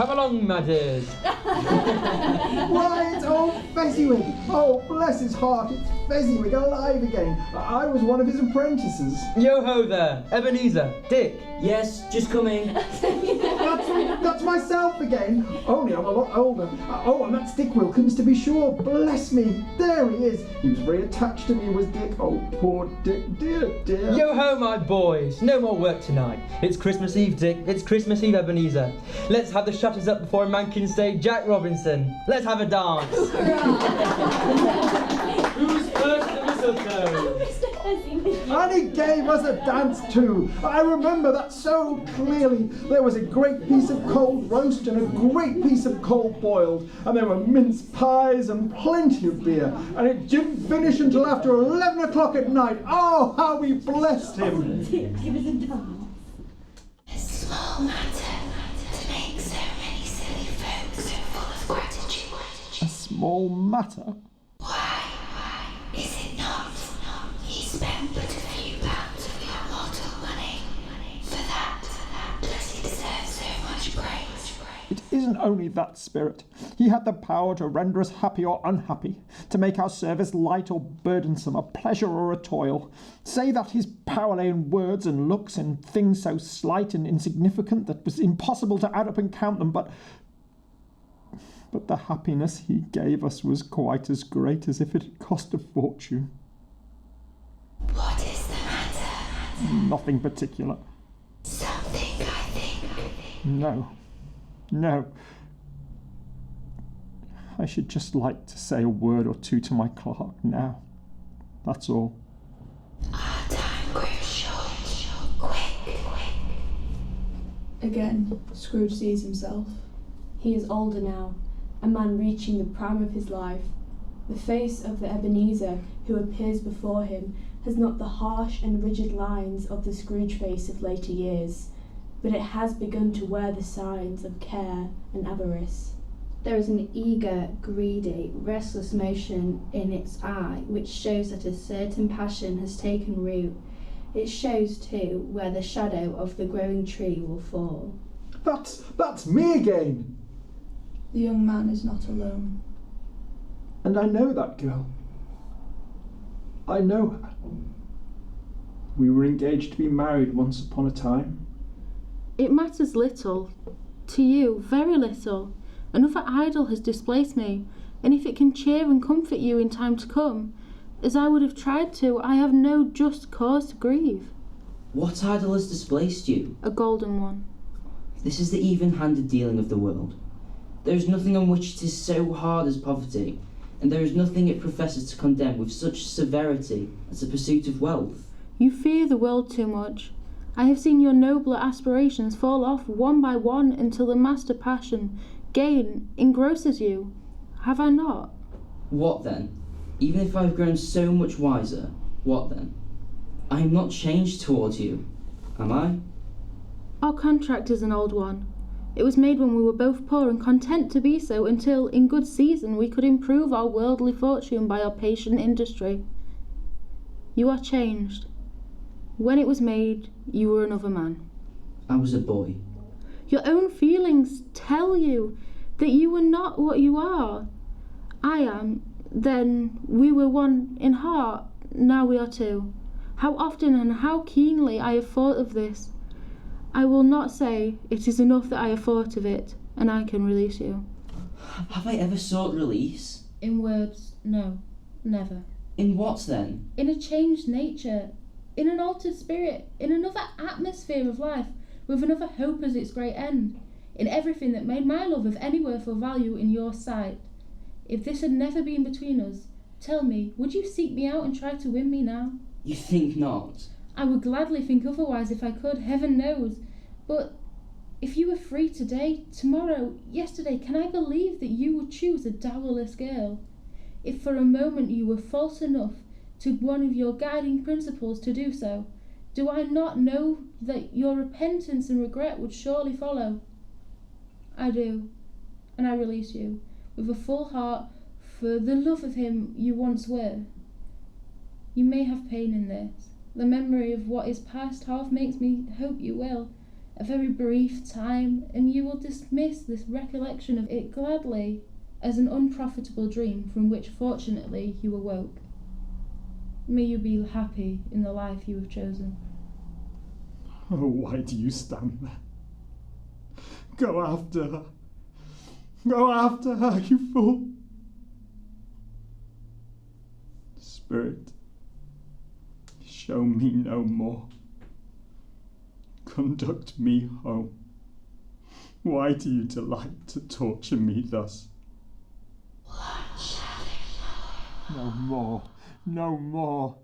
Come along, my dears. Why, it's old Fezziwig! Oh, bless his heart, it's Fezziwig alive again. I was one of his apprentices. Yo-ho there, Ebenezer, Dick. Yes, just coming. That's myself again. Only I'm a lot older. Oh, and that's Dick Wilkins, to be sure. Bless me. There he is. He was very attached to me, was Dick. Oh, poor Dick. Dear, dear. Yo-ho, my boys. No more work tonight. It's Christmas Eve, Dick. It's Christmas Eve, Ebenezer. Let's have the shutters up before a man can say Jack Robinson. Let's have a dance. Who's first to mistletoe? And he gave us a dance too. I remember that so clearly. There was a great piece of cold roast and a great piece of cold boiled, and there were mince pies and plenty of beer. And it didn't finish until after 11 o'clock at night. Oh, how we blessed him! Give us a dance. A small matter to make so many silly folk so full of gratitude. A small matter? Why is it not? He spent but a few pounds of your mortal money. For that, does he deserve so much praise? It isn't only that, Spirit. He had the power to render us happy or unhappy, to make our service light or burdensome, a pleasure or a toil. Say that his power lay in words and looks and things so slight and insignificant that it was impossible to add up and count them, but the happiness he gave us was quite as great as if it had cost a fortune. What is the matter? Nothing particular. Something, I think. No. I should just like to say a word or two to my clerk now. That's all. Our time grows short. Quick. Again, Scrooge sees himself. He is older now, a man reaching the prime of his life. The face of the Ebenezer who appears before him has not the harsh and rigid lines of the Scrooge face of later years, but it has begun to wear the signs of care and avarice. There is an eager, greedy, restless motion in its eye which shows that a certain passion has taken root. It shows, too, where the shadow of the growing tree will fall. That's me again! The young man is not alone. And I know that girl. I know her. We were engaged to be married once upon a time. It matters little. To you, very little. Another idol has displaced me, and if it can cheer and comfort you in time to come, as I would have tried to, I have no just cause to grieve. What idol has displaced you? A golden one. This is the even-handed dealing of the world. There is nothing on which it is so hard as poverty, and there is nothing it professes to condemn with such severity as the pursuit of wealth. You fear the world too much. I have seen your nobler aspirations fall off one by one until the master passion, gain, engrosses you. Have I not? What then? Even if I have grown so much wiser, what then? I am not changed towards you, am I? Our contract is an old one. It was made when we were both poor and content to be so until, in good season, we could improve our worldly fortune by our patient industry. You are changed. When it was made, you were another man. I was a boy. Your own feelings tell you that you were not what you are. I am. Then we were one in heart. Now we are two. How often and how keenly I have thought of this. I will not say it is enough that I have thought of it, and I can release you. Have I ever sought release? In words, no, never. In what then? In a changed nature, in an altered spirit, in another atmosphere of life, with another hope as its great end, in everything that made my love of any worth or value in your sight. If this had never been between us, tell me, would you seek me out and try to win me now? You think not? I would gladly think otherwise if I could, heaven knows. But if you were free today, tomorrow, yesterday, can I believe that you would choose a dowerless girl? If for a moment you were false enough to one of your guiding principles to do so, do I not know that your repentance and regret would surely follow? I do, and I release you, with a full heart, for the love of him you once were. You may have pain in this. The memory of what is past half makes me hope you will. a very brief time, and you will dismiss this recollection of it gladly as an unprofitable dream from which fortunately you awoke. May you be happy in the life you have chosen. Oh, why do you stand there? Go after her. Go after her, you fool. Spirit, show me no more. Conduct me home. Why do you delight to torture me thus? No more. No more.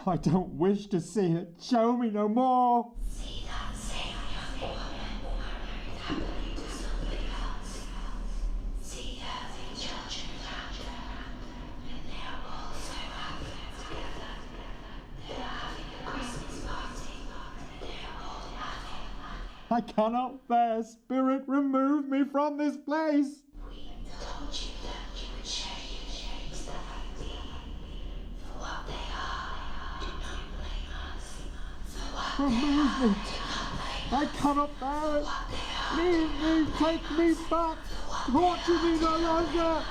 I don't wish to see it. Show me no more. See that same young woman married happily to somebody else. See her three children round her, and they are all so happy together. They are having a Christmas party, and they are all laughing. I cannot bear. Spirit, remove me from this place. We told you that we would show you shapes that have been. For what they are, do not blame us. For what Remove me. I cannot bear it. Leave me. Take me back. Torture me no longer.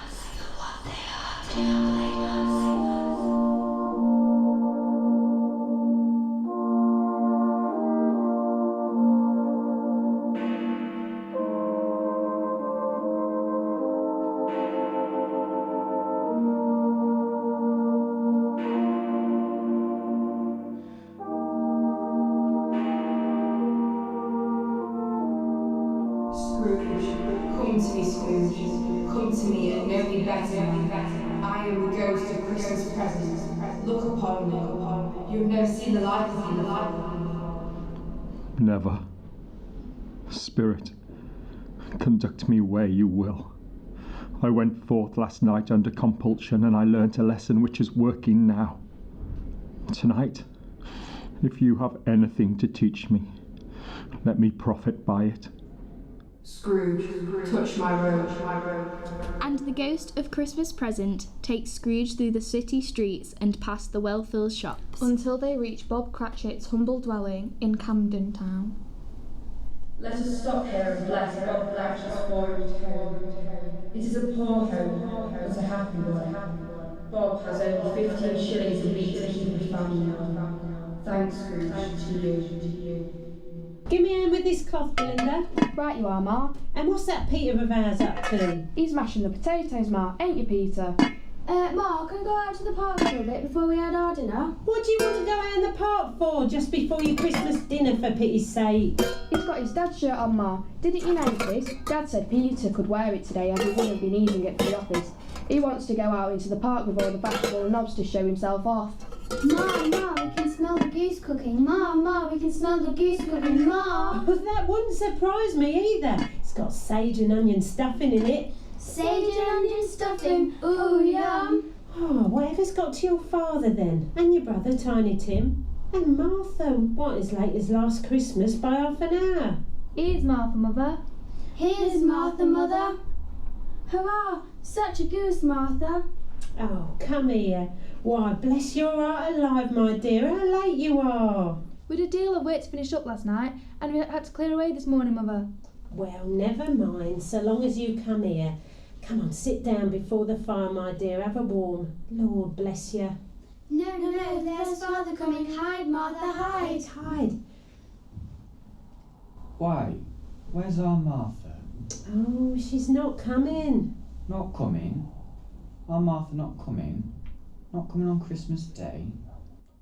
Scrooge, come to me, Scrooge. Come to me and know me better. I am the ghost of Christmas presents. Look upon me. You have never seen the like of me. Never. Spirit, conduct me where you will. I went forth last night under compulsion, and I learnt a lesson which is working now. Tonight, if you have anything to teach me, let me profit by it. Scrooge, touch my robe. And the ghost of Christmas Present takes Scrooge through the city streets and past the well-filled shops, Until they reach Bob Cratchit's humble dwelling in Camden Town. Let us stop here and bless Bob Cratchit's foreign home. It is a poor home, but a happy one. Bob has only 15 shillings a week to keep his family on. Thanks, Scrooge, to you. Give me a hand with this cloth, Belinda. Right you are, Ma. And what's that Peter of ours up to? He's mashing the potatoes, Ma, ain't you, Peter? Ma, can I go out to the park for a bit before we had our dinner? What do you want to go out in the park for, just before your Christmas dinner, for pity's sake? He's got his dad's shirt on, Ma. Didn't you notice? Dad said Peter could wear it today as he wouldn't have been using it for the office. He wants to go out into the park with all the fashionable knobs to show himself off. Ma, we can smell the goose cooking. Ma, we can smell the goose cooking. Ma! Oh, that wouldn't surprise me either. It's got sage and onion stuffing in it. Sage and onion stuffing. Ooh, yum! Oh, whatever's got to your father then? And your brother, Tiny Tim? And Martha, what, as late as last Christmas by half an hour? Here's Martha, Mother. Here's Martha, Mother. Hurrah! Such a goose, Martha. Oh, come here. Why, bless your heart alive, my dear, how late you are. We had a deal of work to finish up last night, and we had to clear away this morning, Mother. Well, never mind, so long as you come here. Come on, sit down before the fire, my dear, have a warm. Lord bless you. No, there's Father coming. Hide, Martha, hide. Hide. Why? Where's our Martha? Oh, she's not coming. Not coming? Our Martha not coming? Not coming on Christmas Day?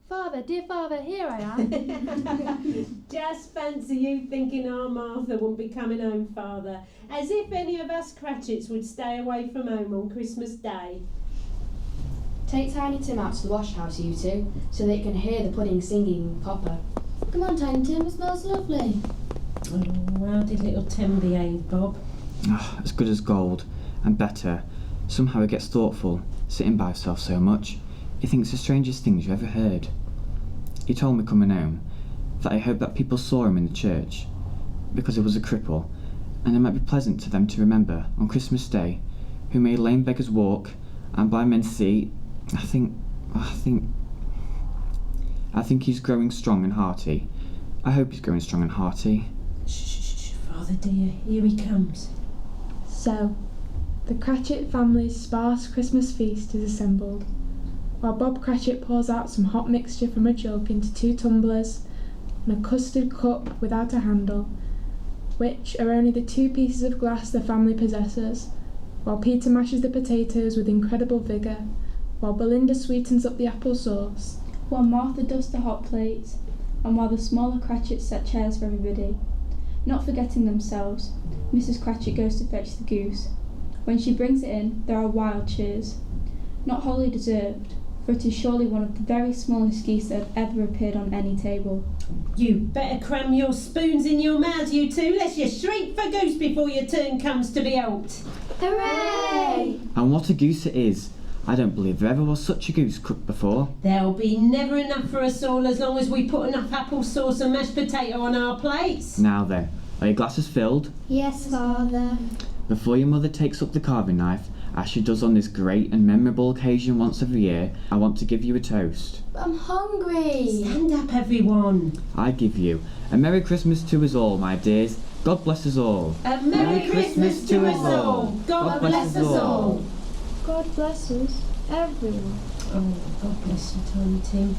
Father, dear Father, here I am. Just fancy you thinking our Martha wouldn't be coming home, Father. As if any of us Cratchits would stay away from home on Christmas Day. Take Tiny Tim out to the wash house, you two, so they can hear the pudding singing with Papa. Come on, Tiny Tim, it smells lovely. Oh, how did little Tim behave, Bob? As good as gold, and better. Somehow he gets thoughtful, sitting by himself so much. He thinks the strangest things you ever heard. He told me coming home that he hoped that people saw him in the church, because he was a cripple, and it might be pleasant to them to remember, on Christmas Day, who made lame beggars walk, and blind men see. I think he's growing strong and hearty. I hope he's growing strong and hearty. Shh, Father dear, here he comes. So, the Cratchit family's sparse Christmas feast is assembled, while Bob Cratchit pours out some hot mixture from a jug into 2 tumblers and a custard cup without a handle, which are only the 2 pieces of glass the family possesses, while Peter mashes the potatoes with incredible vigour, while Belinda sweetens up the apple sauce, while Martha dusts the hot plates, and while the smaller Cratchits set chairs for everybody. Not forgetting themselves, Mrs. Cratchit goes to fetch the goose. When she brings it in, there are wild cheers. Not wholly deserved, for it is surely one of the very smallest geese that have ever appeared on any table. You better cram your spoons in your mouths, you two, lest you shriek for goose before your turn comes to be helped. Hooray! And what a goose it is! I don't believe there ever was such a goose cooked before. There'll be never enough for us all as long as we put enough apple sauce and mashed potato on our plates. Now then, are your glasses filled? Yes, Father. Before your mother takes up the carving knife, as she does on this great and memorable occasion once every year, I want to give you a toast. I'm hungry. Stand up, everyone. I give you a Merry Christmas to us all, my dears. God bless us all. A Merry Christmas to us all. God bless us all. God bless us, everyone. Oh, God bless you, Tiny Tim.